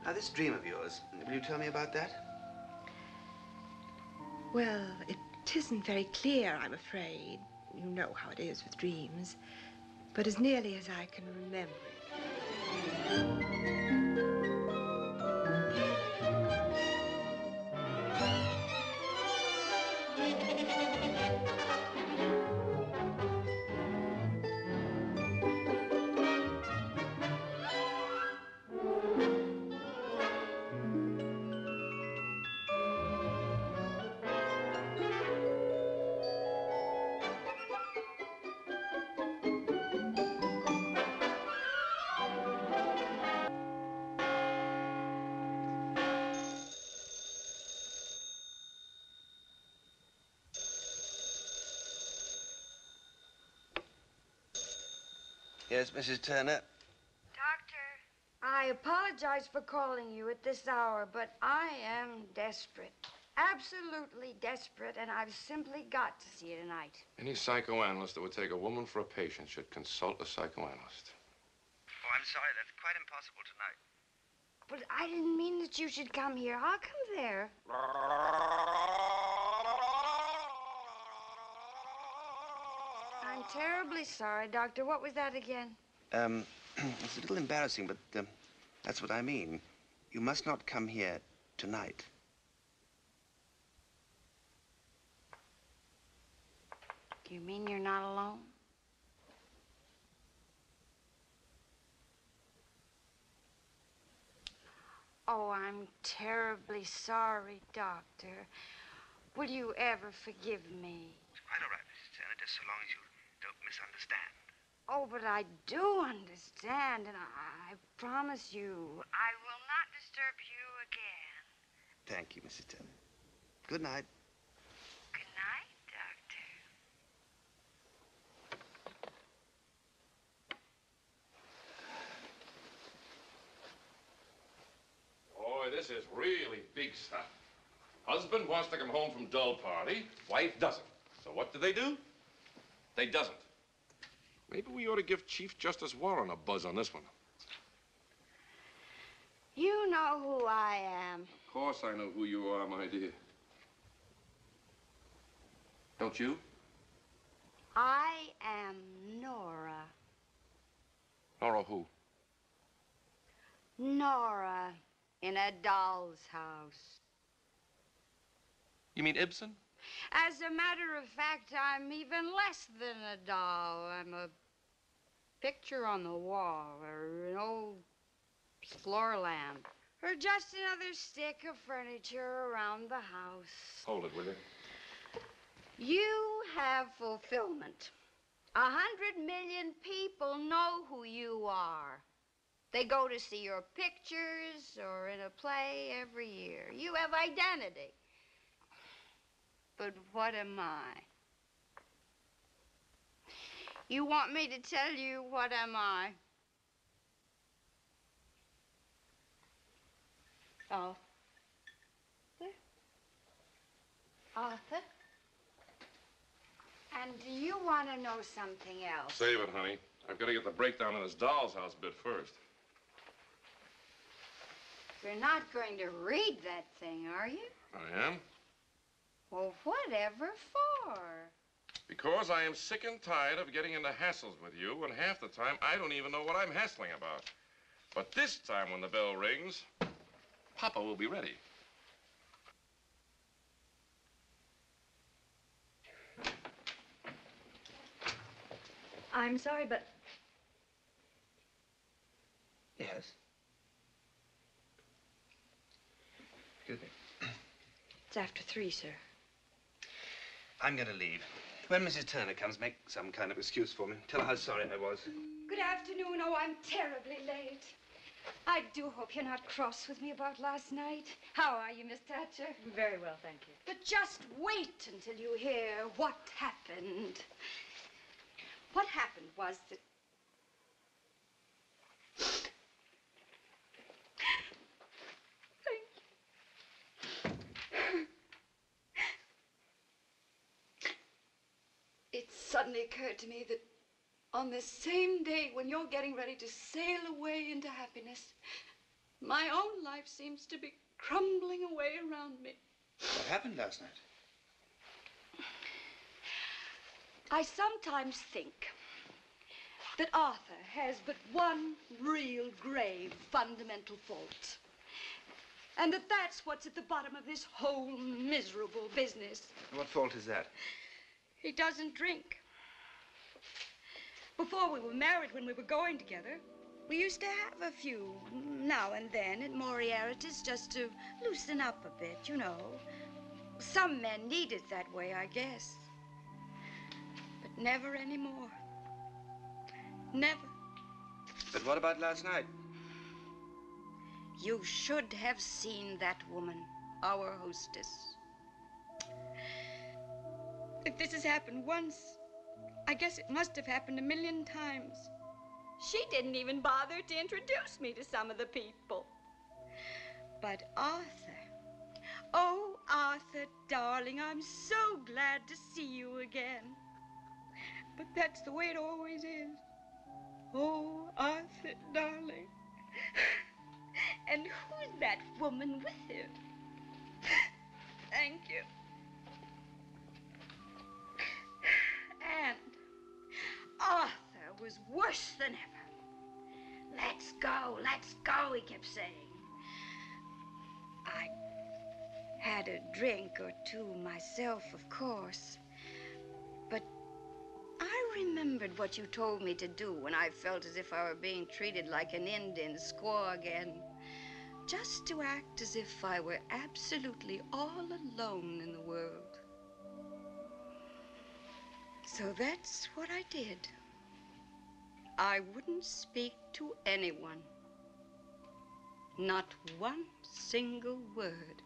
Now, this dream of yours, will you tell me about that? Well, it isn't very clear, I'm afraid. You know how it is with dreams. But as nearly as I can remember it. Yes, Mrs. Turner? Doctor, I apologize for calling you at this hour, but I am desperate. Absolutely desperate, and I've simply got to see you tonight. Any psychoanalyst that would take a woman for a patient should consult a psychoanalyst. Oh, I'm sorry. That's quite impossible tonight. But I didn't mean that you should come here. I'll come there. I'm terribly sorry, Doctor. What was that again? It's a little embarrassing, but that's what I mean. You must not come here tonight. Do you mean you're not alone? Oh, I'm terribly sorry, Doctor. Will you ever forgive me? It's quite all right, Mrs. Turner, just so long as you don't misunderstand. Oh, but I do understand, and I promise you I will not disturb you again. Thank you, Mrs. Turner. Good night. Good night, Doctor. Boy, this is really big stuff. Husband wants to come home from dull party, wife doesn't. So what do? They doesn't. Maybe we ought to give Chief Justice Warren a buzz on this one. You know who I am. Of course I know who you are, my dear. Don't you? I am Nora. Nora who? Nora in a doll's house. You mean Ibsen? As a matter of fact, I'm even less than a doll. I'm a picture on the wall, or an old floor lamp, or just another stick of furniture around the house. Hold it, will you? You have fulfillment. 100 million people know who you are. They go to see your pictures or in a play every year. You have identity. But what am I? You want me to tell you what am I? Arthur? Arthur? And do you want to know something else? Save it, honey. I've got to get the breakdown of this doll's house bit first. You're not going to read that thing, are you? I am. Well, whatever for? Because I am sick and tired of getting into hassles with you, and half the time I don't even know what I'm hassling about. But this time when the bell rings, Papa will be ready. I'm sorry, but... Yes? Excuse me. It's after 3, sir. I'm going to leave. When Mrs. Turner comes, make some kind of excuse for me. Tell her how sorry I was. Good afternoon. Oh, I'm terribly late. I do hope you're not cross with me about last night. How are you, Miss Thatcher? Very well, thank you. But just wait until you hear what happened. What happened was that... It suddenly occurred to me that on this same day when you're getting ready to sail away into happiness, my own life seems to be crumbling away around me. What happened last night? I sometimes think that Arthur has but one real grave fundamental fault. And that's what's at the bottom of this whole miserable business. What fault is that? He doesn't drink. Before we were married, when we were going together, we used to have a few now and then at Moriarty's just to loosen up a bit, you know. Some men need it that way, I guess. But never anymore. Never. But what about last night? You should have seen that woman, our hostess. If this has happened once, I guess it must have happened 1,000,000 times. She didn't even bother to introduce me to some of the people. But Arthur, oh, Arthur, darling, I'm so glad to see you again. But that's the way it always is. Oh, Arthur, darling. And who's that woman with him? Thank you. And Arthur was worse than ever. Let's go, he kept saying. I had a drink or two myself, of course. But I remembered what you told me to do when I felt as if I were being treated like an Indian squaw again. Just to act as if I were absolutely all alone in the world. So that's what I did. I wouldn't speak to anyone. Not one single word.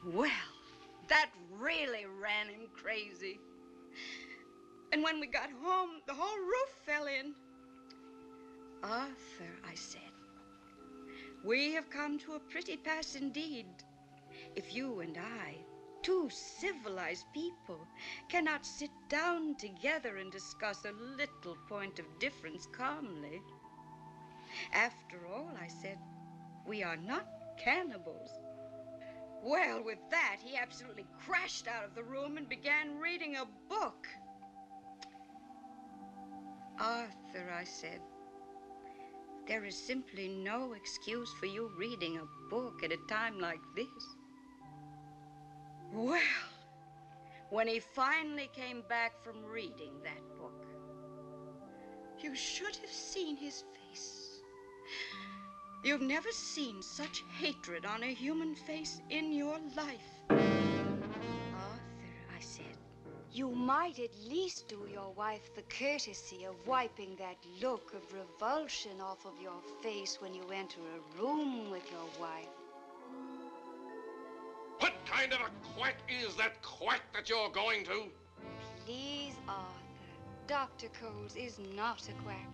Well, that really ran him crazy. And when we got home, the whole roof fell in. Arthur, I said, we have come to a pretty pass indeed. If you and I, two civilized people, cannot sit down together and discuss a little point of difference calmly. After all, I said, we are not cannibals. Well, with that, he absolutely crashed out of the room and began reading a book. Arthur, I said, there is simply no excuse for you reading a book at a time like this. Well, when he finally came back from reading that book, you should have seen his face. You've never seen such hatred on a human face in your life. Arthur, I said, you might at least do your wife the courtesy of wiping that look of revulsion off of your face when you enter a room with your wife. What kind of a quack is that quack that you're going to? Please, Arthur, Dr. Coles is not a quack.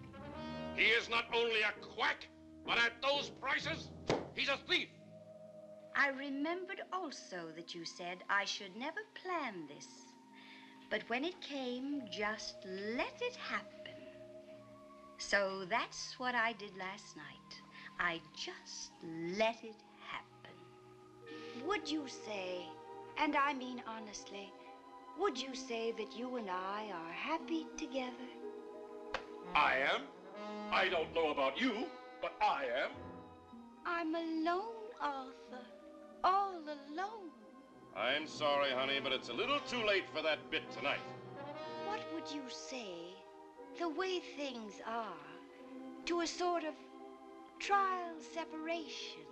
He is not only a quack, but at those prices, he's a thief. I remembered also that you said I should never plan this. But when it came, just let it happen. So that's what I did last night. I just let it happen. Would you say, and I mean honestly, would you say that you and I are happy together? I am. I don't know about you, but I am. I'm alone, Arthur. All alone. I'm sorry, honey, but it's a little too late for that bit tonight. What would you say, the way things are, to a sort of trial separation?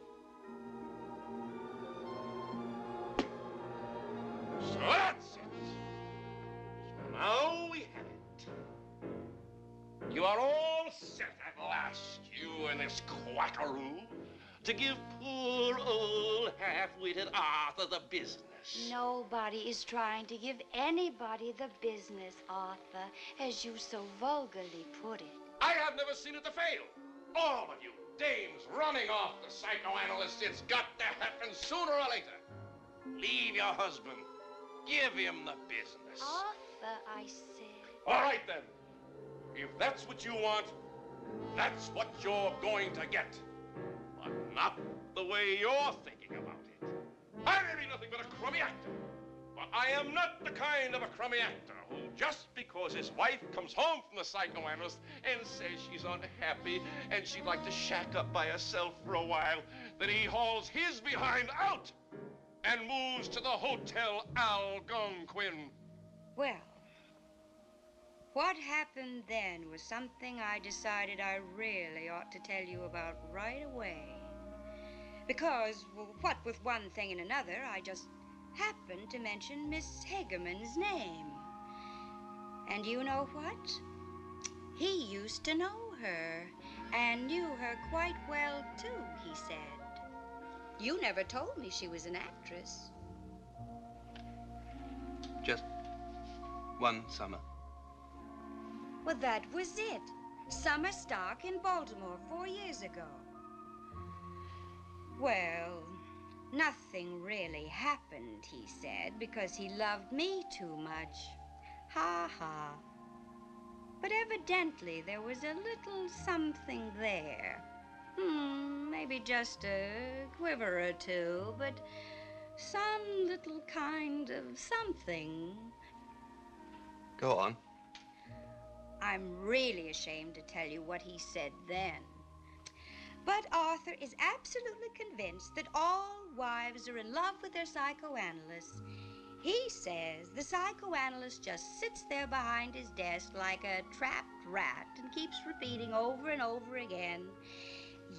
So that's it. You are all set at last, you and this quackaroo, to give poor old half-witted Arthur the business. Nobody is trying to give anybody the business, Arthur, as you so vulgarly put it. I have never seen it to fail. All of you dames running off the psychoanalyst, it's got to happen sooner or later. Leave your husband. Give him the business. Arthur, I said. All right, then. If that's what you want, that's what you're going to get. But not the way you're thinking about it. I may be nothing but a crummy actor. But I am not the kind of a crummy actor who, just because his wife comes home from the psychoanalyst and says she's unhappy and she'd like to shack up by herself for a while, that he hauls his behind out and moves to the Hotel Algonquin. Well, what happened then was something I decided I really ought to tell you about right away. Because, well, what with one thing and another, I just happened to mention Miss Hagerman's name. And you know what? He used to know her, and knew her quite well, too, he said. You never told me she was an actress. Just one summer. Well, that was it. Summer stock in Baltimore 4 years ago. Well, nothing really happened, he said, because he loved me too much. Ha ha. But evidently there was a little something there. Maybe just a quiver or two, but some little kind of something. Go on. I'm really ashamed to tell you what he said then. But Arthur is absolutely convinced that all wives are in love with their psychoanalysts. He says the psychoanalyst just sits there behind his desk like a trapped rat and keeps repeating over and over again,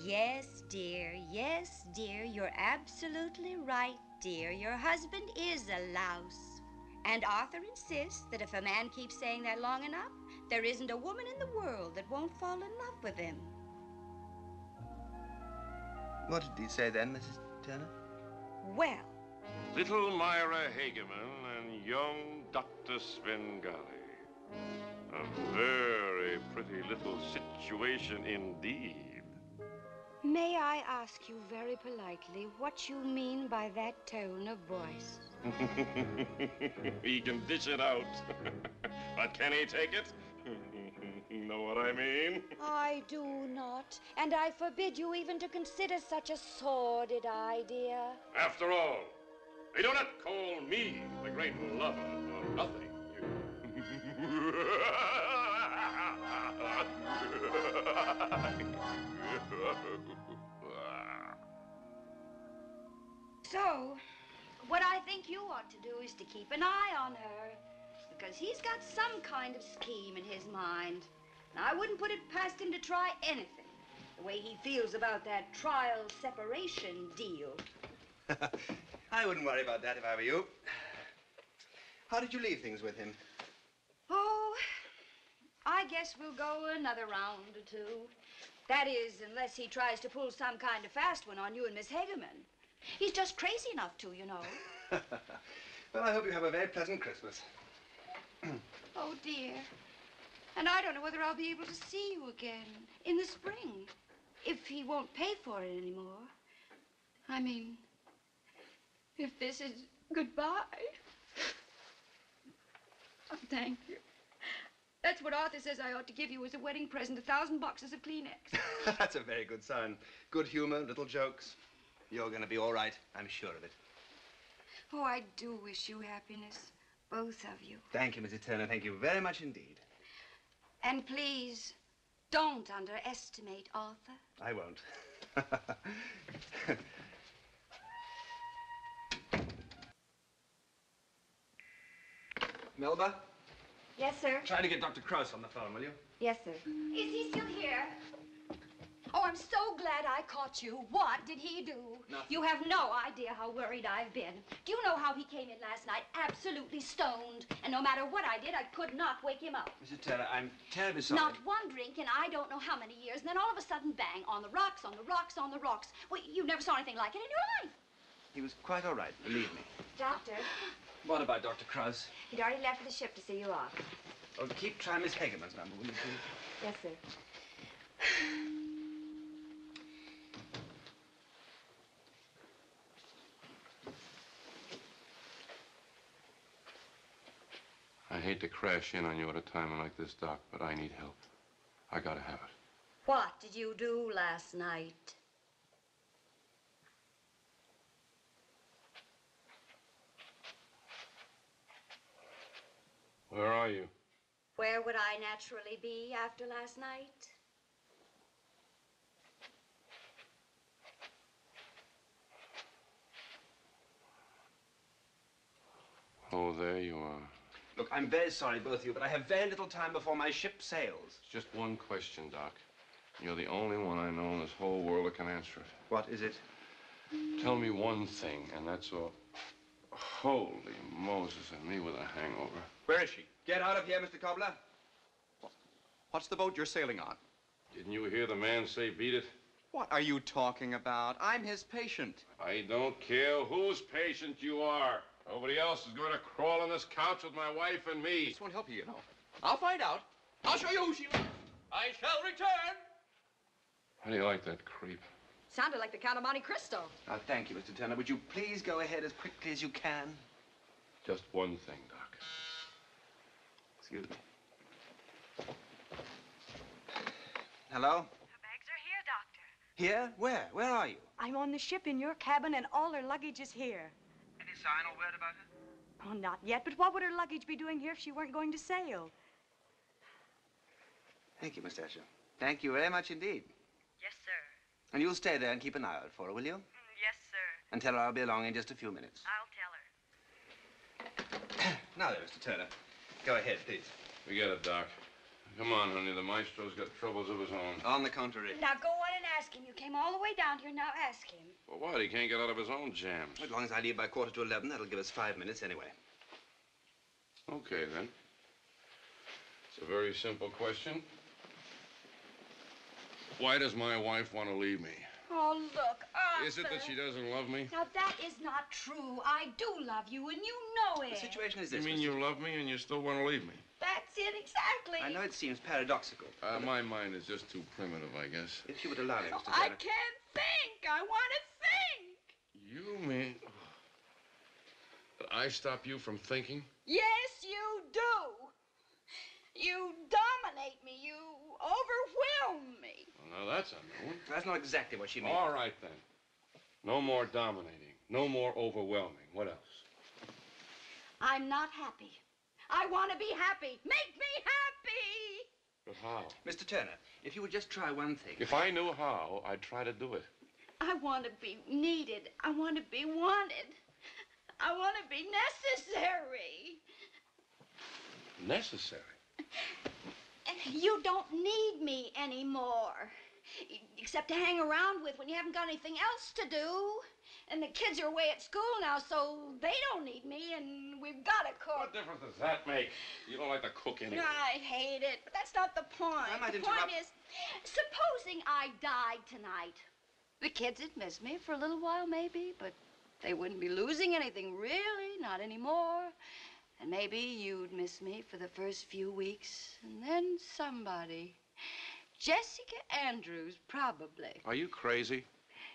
yes, dear, you're absolutely right, dear. Your husband is a louse. And Arthur insists that if a man keeps saying that long enough, there isn't a woman in the world that won't fall in love with him. What did he say then, Mrs. Turner? Well, Little Myra Hagerman and young Dr. Svengali. A very pretty little situation indeed. May I ask you very politely what you mean by that tone of voice? He can dish it out. But can he take it? Know what I mean? I do not, and I forbid you even to consider such a sordid idea. After all, they do not call me the great lover for nothing. So, what I think you ought to do is to keep an eye on her, because he's got some kind of scheme in his mind. And I wouldn't put it past him to try anything, the way he feels about that trial separation deal. I wouldn't worry about that if I were you. How did you leave things with him? Oh, I guess we'll go another round or two. That is, unless he tries to pull some kind of fast one on you and Miss Hagerman. He's just crazy enough to, you know. Well, I hope you have a very pleasant Christmas. Oh, dear. And I don't know whether I'll be able to see you again in the spring, if he won't pay for it anymore. I mean, if this is goodbye. Oh, thank you. That's what Arthur says I ought to give you as a wedding present, 1,000 boxes of Kleenex. That's a very good sign. Good humor, little jokes. You're going to be all right. I'm sure of it. Oh, I do wish you happiness, both of you. Thank you, Mrs. Turner. Thank you very much indeed. And please, don't underestimate Arthur. I won't. Melba? Yes, sir. Try to get Dr. Krauss on the phone, will you? Yes, sir. Is he still here? Oh, I'm so glad I caught you. What did he do? Nothing. You have no idea how worried I've been. Do you know how he came in last night? Absolutely stoned. And no matter what I did, I could not wake him up. Mrs. Taylor, I'm terribly sorry. Not one drink in I don't know how many years, and then all of a sudden, bang, on the rocks, on the rocks, on the rocks. Well, you never saw anything like it in your life. He was quite all right, believe me. Doctor, What about Dr. Krause? he'd already left for the ship to see you off. Oh, keep trying Miss Hageman's number, will you, please? Yes, sir. I hate to crash in on you at a time like this, Doc, but I need help. I gotta have it. What did you do last night? Where are you? Where would I naturally be after last night? Oh, there you are. Look, I'm very sorry, both of you, but I have very little time before my ship sails. It's just one question, Doc. You're the only one I know in this whole world that can answer it. What is it? Tell me one thing, and that's all. Holy Moses, and me with a hangover. Where is she? Get out of here, Mr. Cobbler. What's the boat you're sailing on? Didn't you hear the man say beat it? What are you talking about? I'm his patient. I don't care whose patient you are. Nobody else is going to crawl on this couch with my wife and me. This won't help you, you know. I'll find out. I'll show you who she is. I shall return. How do you like that creep? Sounded like the Count of Monte Cristo. Thank you, Mr. Turner. Would you please go ahead as quickly as you can? Just one thing, Doc. Excuse me. Hello? The bags are here, Doctor. Here? Where? Where are you? I'm on the ship in your cabin, and all her luggage is here. Any sign or word about her? Oh, not yet, but what would her luggage be doing here if she weren't going to sail? Thank you, Miss Asher. Thank you very much indeed. Yes, sir. And you'll stay there and keep an eye out for her, will you? Yes, sir. And tell her I'll be along in just a few minutes. I'll tell her. Now then, Mr. Turner. Go ahead, please. Forget it, Doc. Come on, honey. The maestro's got troubles of his own. On the contrary. Now go on and ask him. You came all the way down here. Now ask him. Well, what? He can't get out of his own jams. As long as I leave by 11:15, that'll give us 5 minutes anyway. Okay, then. It's a very simple question. Why does my wife want to leave me? Oh, look, Arthur. Is it that she doesn't love me? Now, that is not true. I do love you, and you know it. The situation is You this, mean Mr. you love me and you still want to leave me? That's it, exactly. I know it seems paradoxical. My mind is just too primitive, I guess. If you would allow me, Mr. I Turner. can't think. I want to think. You mean... that I stop you from thinking? Yes, you do. You dominate me. You overwhelm me. Well, now that's a new one. That's not exactly what she means. All right, then. No more dominating. No more overwhelming. What else? I'm not happy. I want to be happy. Make me happy. But how? Mr. Turner, if you would just try one thing. If I knew how, I'd try to do it. I want to be needed. I want to be wanted. I want to be necessary. Necessary? You don't need me anymore. Except to hang around with when you haven't got anything else to do. And the kids are away at school now, so they don't need me, and we've got a cook. What difference does that make? You don't like to cook anyway. I hate it, but that's not the point. I might the interrupt. point is, supposing I died tonight. The kids would miss me for a little while, maybe, but they wouldn't be losing anything, really, not anymore. And maybe you'd miss me for the first few weeks, and then somebody. Jessica Andrews, probably. Are you crazy?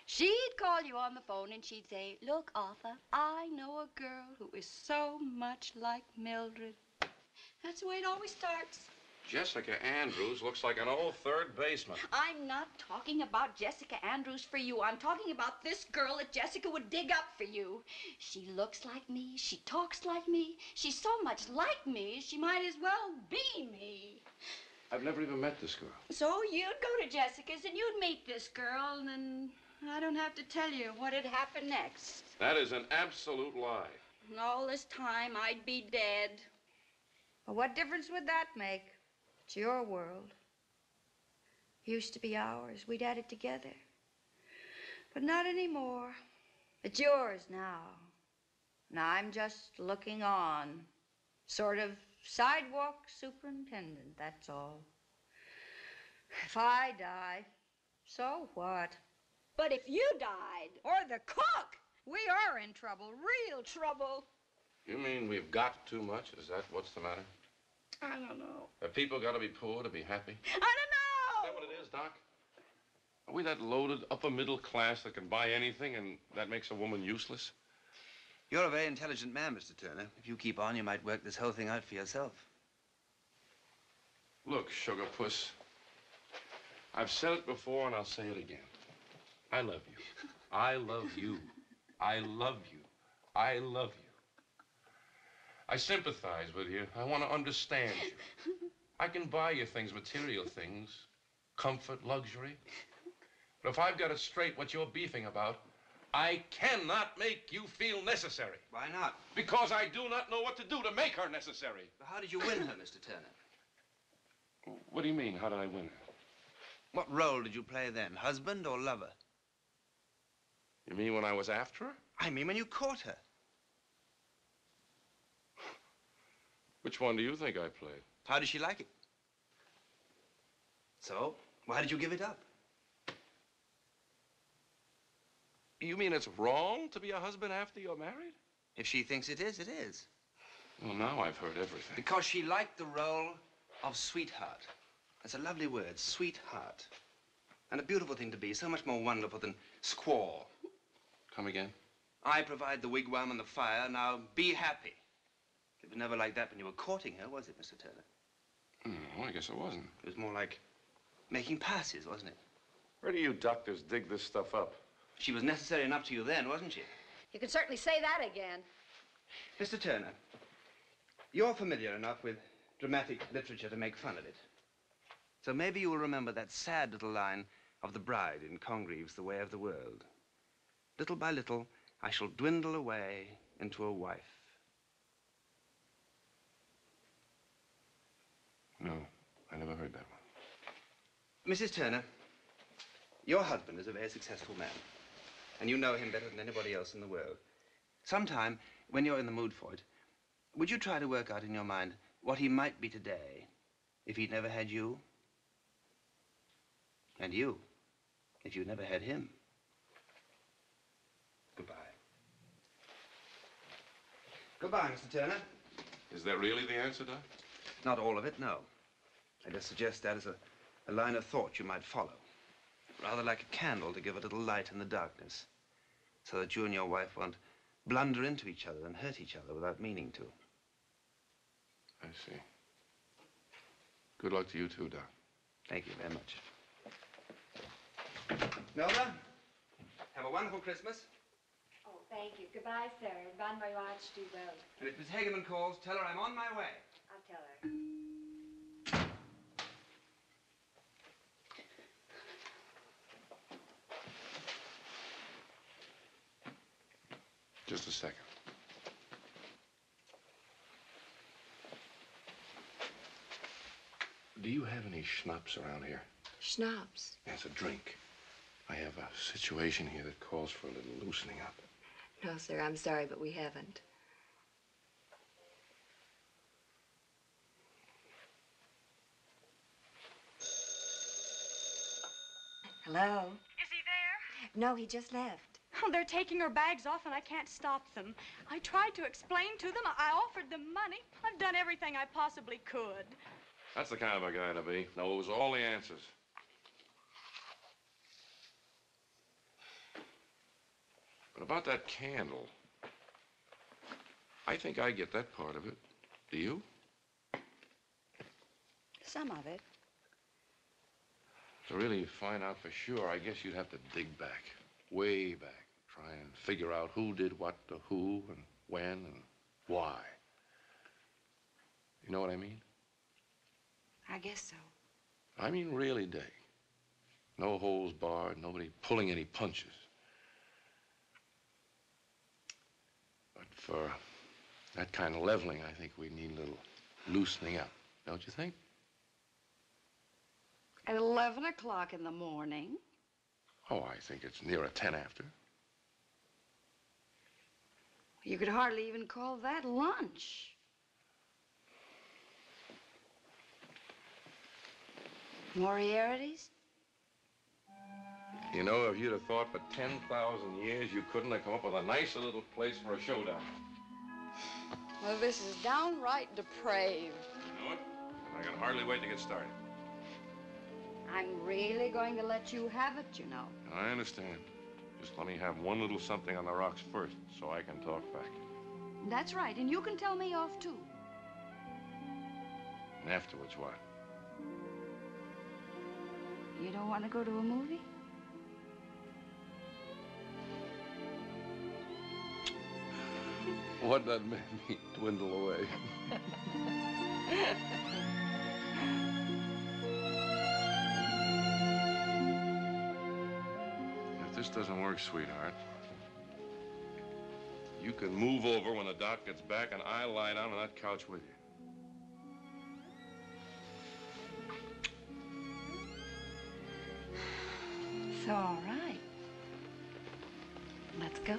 She'd call you on the phone and she'd say, "Look, Arthur, I know a girl who is so much like Mildred." That's the way it always starts. Jessica Andrews looks like an old third baseman. I'm not talking about Jessica Andrews for you. I'm talking about this girl that Jessica would dig up for you. She looks like me. She talks like me. She's so much like me, she might as well be me. I've never even met this girl. So you'd go to Jessica's and you'd meet this girl, and then I don't have to tell you what had happened next. That is an absolute lie. And all this time, I'd be dead. Well, what difference would that make? It's your world. Used to be ours. We'd had it together. But not anymore. It's yours now. Now I'm just looking on. Sort of sidewalk superintendent, that's all. If I die, so what? But if you died, Or the cook, we are in trouble, real trouble. You mean we've got too much? Is that what's the matter? I don't know. Have people got to be poor to be happy? Is I don't know. that what it is, Doc? Are we that loaded upper middle class that can buy anything and that makes a woman useless? You're a very intelligent man, Mr. Turner. If you keep on, you might work this whole thing out for yourself. Look, sugar puss. I've said it before and I'll say it again. I love you. I love you. I love you. I love you. I sympathize with you. I want to understand you. I can buy you things, material things, comfort, luxury. But if I've got it straight what you're beefing about, I cannot make you feel necessary. Why not? Because I do not know what to do to make her necessary. But how did you win her, Mr. Turner? What do you mean, how did I win her? What role did you play then, husband or lover? You mean when I was after her? I mean when you caught her. Which one do you think I played? How did she like it? So, why did you give it up? You mean it's wrong to be a husband after you're married? If she thinks it is, it is. Well, now I've heard everything. Because she liked the role of sweetheart. That's a lovely word, sweetheart. And a beautiful thing to be, so much more wonderful than squaw. Come again? I provide the wigwam and the fire, now be happy. It was never like that when you were courting her, was it, Mr. Turner? No, I guess it wasn't. It was more like making passes, wasn't it? Where do you doctors dig this stuff up? She was necessary enough to you then, wasn't she? You can certainly say that again. Mr. Turner, you're familiar enough with dramatic literature to make fun of it. So maybe you will remember that sad little line of the bride in Congreve's The Way of the World. Little by little, I shall dwindle away into a wife. No, I never heard that one. Mrs. Turner, your husband is a very successful man, and you know him better than anybody else in the world. Sometime, when you're in the mood for it, would you try to work out in your mind what he might be today if he'd never had you? And you, if you'd never had him. Goodbye. Goodbye, Mr. Turner. Is that really the answer, Doc? Not all of it, no. I just suggest that as a line of thought you might follow. Rather like a candle to give a little light in the darkness, so that you and your wife won't blunder into each other and hurt each other without meaning to. I see. Good luck to you too, Doc. Thank you very much. Melba, have a wonderful Christmas. Oh, thank you. Goodbye, sir. Run my watch, do well. And if Miss Hageman calls, tell her I'm on my way. I'll tell her. Just a second. Do you have any schnapps around here? Schnapps? Yes, a drink. I have a situation here that calls for a little loosening up. No, sir, I'm sorry, but we haven't. Hello? Is he there? No, he just left. Oh, they're taking her bags off and I can't stop them. I tried to explain to them. I offered them money. I've done everything I possibly could. That's the kind of a guy to be. Knows all the answers. But about that candle, I think I get that part of it. Do you? Some of it. To really find out for sure, I guess you'd have to dig back, way back, try and figure out who did what to who and when and why. You know what I mean? I guess so. I mean really dig. No holes barred, nobody pulling any punches. But for that kind of leveling, I think we need a little loosening up, don't you think? At 11 o'clock in the morning. Oh, I think it's nearer 10 after. You could hardly even call that lunch. Moriarty's? You know, if you'd have thought for 10,000 years, you couldn't have come up with a nicer little place for a showdown. Well, this is downright depraved. You know it? I can hardly wait to get started. I'm really going to let you have it, you know. I understand. Just let me have one little something on the rocks first, so I can talk back. That's right, and you can tell me off, too. And afterwards, what? You don't want to go to a movie? What that made me dwindle away. If this doesn't work, sweetheart, you can move over when the doc gets back and I'll lie down on that couch with you. It's all right. Let's go.